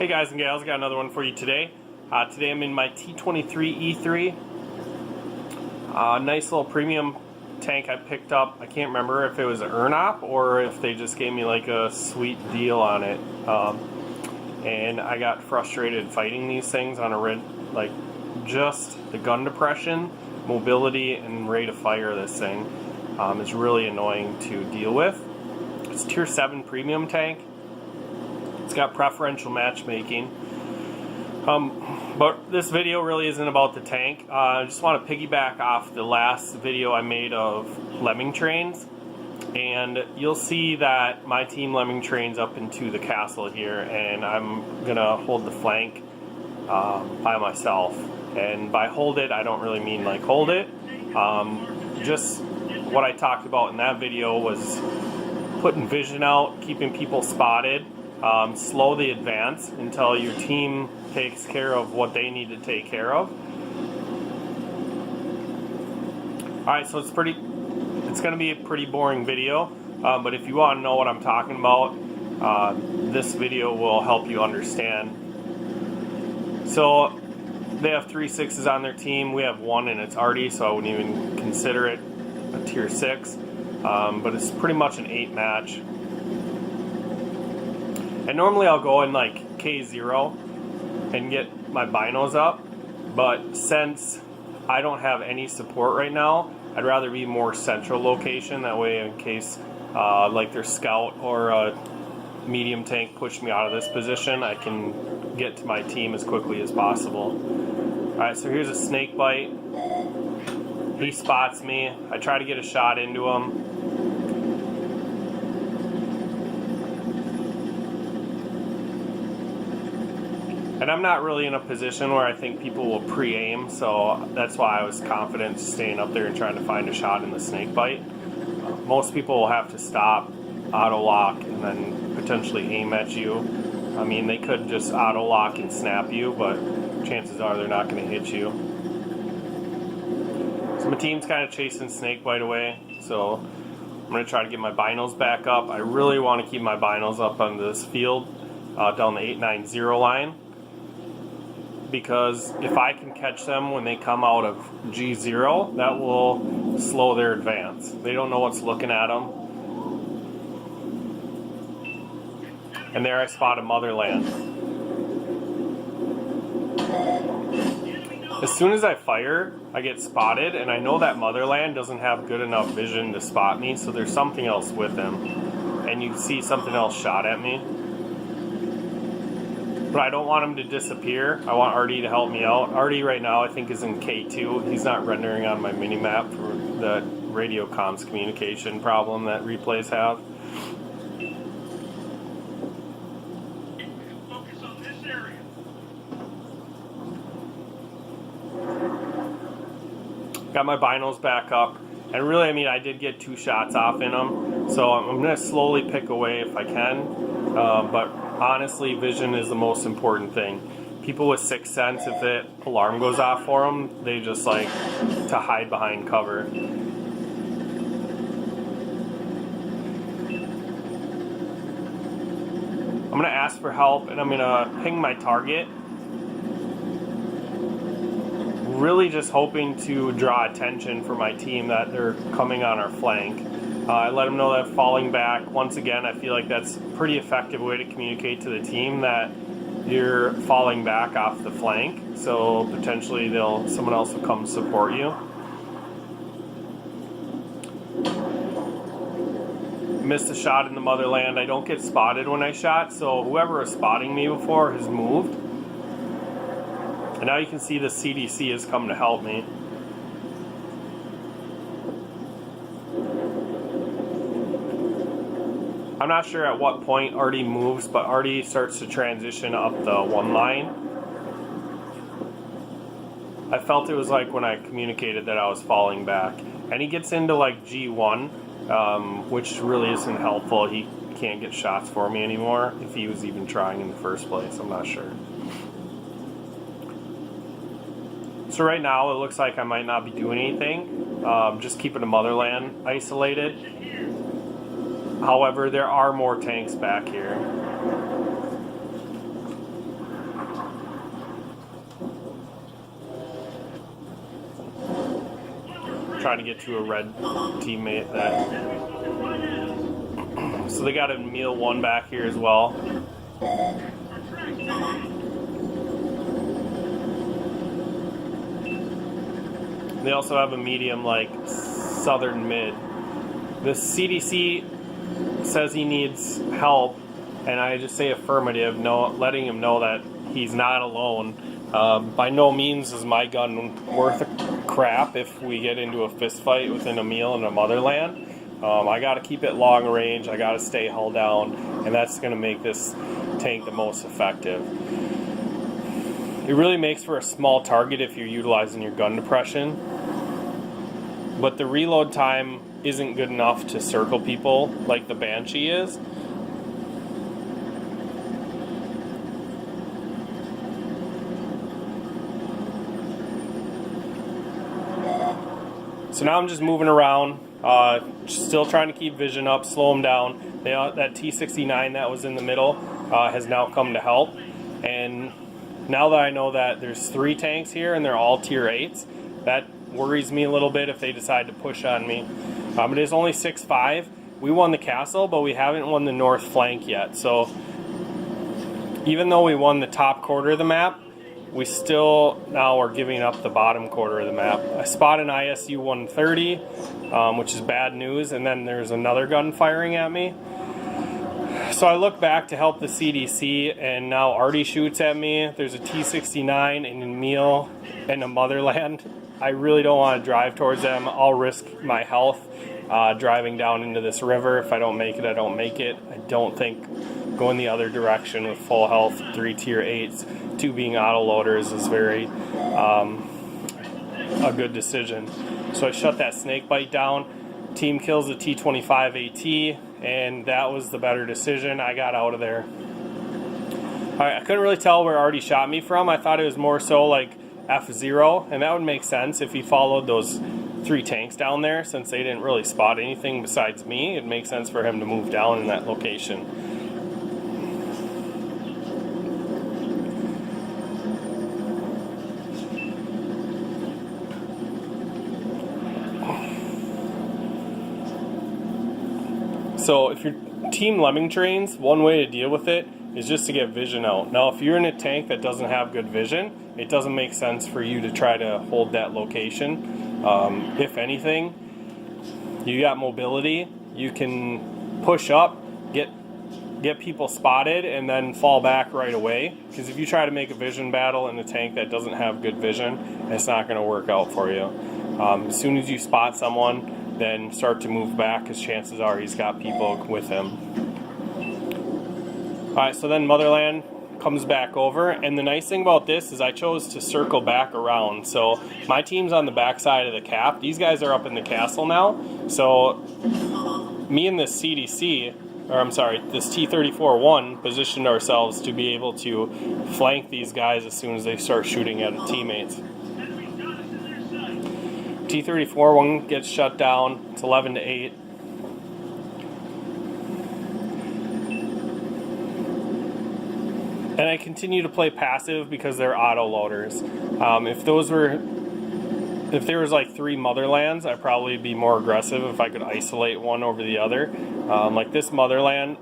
Hey guys and gals, got another one for you today. Today I'm in my T23E3. Nice little premium tank I picked up. I can't remember if it was an Ernop or if they just gave me like a sweet deal on it. And I got frustrated fighting these things on just the gun depression, mobility, and rate of fire of this thing is really annoying to deal with. It's a tier 7 premium tank. It's got preferential matchmaking. But this video really isn't about the tank. I just want to piggyback off the last video I made of lemming trains. And you'll see that my team lemming trains up into the castle here, and I'm gonna hold the flank by myself. And by hold it, I don't really mean like hold it. Just what I talked about in that video was putting vision out, keeping people spotted, slow the advance until your team takes care of what they need to take care of. Alright, so it's going to be a pretty boring video, but if you want to know what I'm talking about, this video will help you understand. So they have 3 6s on their team. We have 1 and it's Artie, so I wouldn't even consider it a tier 6, but it's pretty much an 8 match. And normally I'll go in like K0 and get my binos up, but since I don't have any support right now, I'd rather be more central location. That way, in case like their scout or a medium tank push me out of this position, I can get to my team as quickly as possible. Alright, so here's a snake bite. He spots me. I try to get a shot into him. And I'm not really in a position where I think people will pre-aim, so that's why I was confident staying up there and trying to find a shot in the snake bite. Most people will have to stop, auto lock, and then potentially aim at you. I mean, they could just auto lock and snap you, but chances are they're not going to hit you. So my team's kind of chasing snake bite away, so I'm going to try to get my binos back up. I really want to keep my binos up on this field down the 890 line, because if I can catch them when they come out of G0, that will slow their advance. They don't know what's looking at them. And there I spot a Motherland. As soon as I fire, I get spotted, and I know that Motherland doesn't have good enough vision to spot me, so there's something else with him. And you see something else shot at me. But I don't want him to disappear. I want Artie to help me out. Artie right now I think is in K2. He's not rendering on my mini-map for the radio comms communication problem that replays have. Focus on this area. Got my binos back up. And really, I mean, I did get 2 shots off in them. So I'm going to slowly pick away if I can. But honestly, vision is the most important thing. People with 6th sense, if the alarm goes off for them, they just like to hide behind cover. I'm going to ask for help, and I'm going to ping my target. Really just hoping to draw attention for my team that they're coming on our flank. I let them know that falling back, once again, I feel like that's a pretty effective way to communicate to the team that you're falling back off the flank, so potentially someone else will come support you. Missed a shot in the Motherland. I don't get spotted when I shot, so whoever was spotting me before has moved. And now you can see the CDC has come to help me. I'm not sure at what point Artie moves, but Artie starts to transition up the 1 line. I felt it was like when I communicated that I was falling back. And he gets into like G1, which really isn't helpful. He can't get shots for me anymore if he was even trying in the first place. I'm not sure. So right now it looks like I might not be doing anything. Just keeping the Motherland isolated. However, there are more tanks back here. trying to get to a red teammate. So they got a meal 1 back here as well. They also have a medium like Southern Mid. The CDC says he needs help, and I just say affirmative, letting him know that he's not alone. By no means is my gun worth a crap if we get into a fist fight within a meal in a motherland. I got to keep it long range, I got to stay hull down, and that's going to make this tank the most effective. It really makes for a small target if you're utilizing your gun depression, but the reload time isn't good enough to circle people like the Banshee is. So now I'm just moving around, still trying to keep vision up, slow them down. That T69 that was in the middle has now come to help. And now that I know that there's 3 tanks here and they're all tier 8s, that worries me a little bit if they decide to push on me. It is only 6-5. We won the castle, but we haven't won the north flank yet. So even though we won the top quarter of the map, we still now are giving up the bottom quarter of the map. I spot an ISU 130, which is bad news, and then there's another gun firing at me. So I look back to help the CDC, and now Artie shoots at me. There's a T69 and Emil and a motherland. I really don't want to drive towards them. I'll risk my health driving down into this river. If I don't make it, I don't make it. I don't think going the other direction with full health, 3 tier 8s, 2 being auto loaders is very a good decision. So I shut that snake bite down. Team kills the T25 AT, and that was the better decision. I got out of there. I couldn't really tell where Artie shot me from. I thought it was more so like F0, and that would make sense if he followed those 3 tanks down there. Since they didn't really spot anything besides me, it makes sense for him to move down in that location. So if you're team lemming trains, one way to deal with it is just to get vision out. Now if you're in a tank that doesn't have good vision, it doesn't make sense for you to try to hold that location. If anything, you got mobility, you can push up, get people spotted, and then fall back right away. Because if you try to make a vision battle in a tank that doesn't have good vision, it's not going to work out for you. As soon as you spot someone, then start to move back, because chances are he's got people with him. Alright, so then Motherland comes back over, and the nice thing about this is I chose to circle back around. So my team's on the back side of the cap. These guys are up in the castle now. So me and this CDC, or I'm sorry, this T-34-1 positioned ourselves to be able to flank these guys as soon as they start shooting at teammates. T-34-1 gets shut down. It's 11-8. And I continue to play passive because they're auto loaders. If there was like 3 motherlands, I'd probably be more aggressive if I could isolate one over the other. Like this motherland,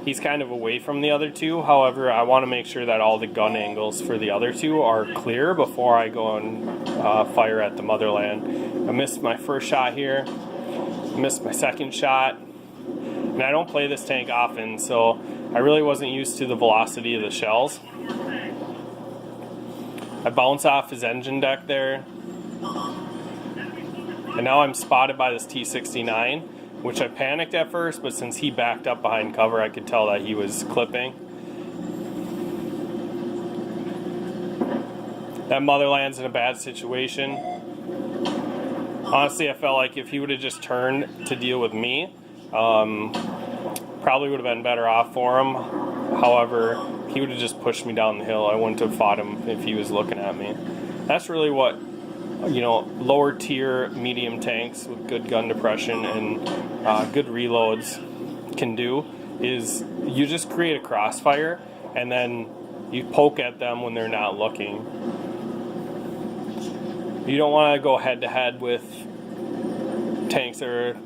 he's kind of away from the other 2. However, I want to make sure that all the gun angles for the other 2 are clear before I go and fire at the motherland. I missed my first shot here. I missed my second shot. And I don't play this tank often, so I really wasn't used to the velocity of the shells. I bounce off his engine deck there. And now I'm spotted by this T69, which I panicked at first, but since he backed up behind cover, I could tell that he was clipping. That motherland's in a bad situation. Honestly, I felt like if he would have just turned to deal with me, probably would have been better off for him. However, he would have just pushed me down the hill. I wouldn't have fought him if he was looking at me. That's really what, you know, lower tier medium tanks with good gun depression and good reloads can do, is you just create a crossfire and then you poke at them when they're not looking. You don't want to go head to head with tanks that are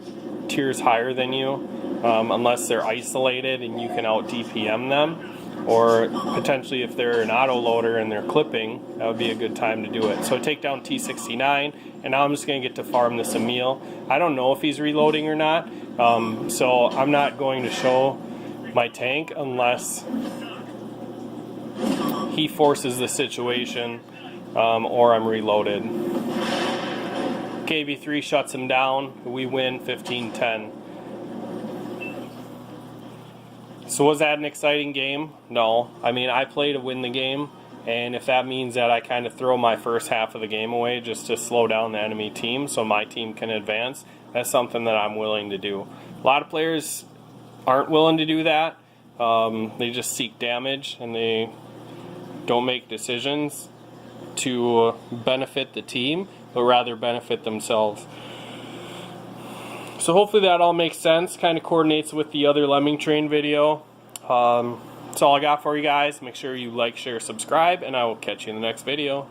tiers higher than you, unless they're isolated and you can out DPM them. Or potentially if they're an auto loader and they're clipping, that would be a good time to do it. So I take down T69, and now I'm just going to get to farm this Emil. I don't know if he's reloading or not, so I'm not going to show my tank unless he forces the situation or I'm reloaded. KV3 shuts him down. We win 15-10. So was that an exciting game? No. I mean, I play to win the game, and if that means that I kind of throw my first half of the game away just to slow down the enemy team so my team can advance, that's something that I'm willing to do. A lot of players aren't willing to do that. They just seek damage, and they don't make decisions to benefit the team, but rather benefit themselves. So hopefully that all makes sense, kind of coordinates with the other lemming train video. That's all I got for you guys. Make sure you like, share, subscribe, and I will catch you in the next video.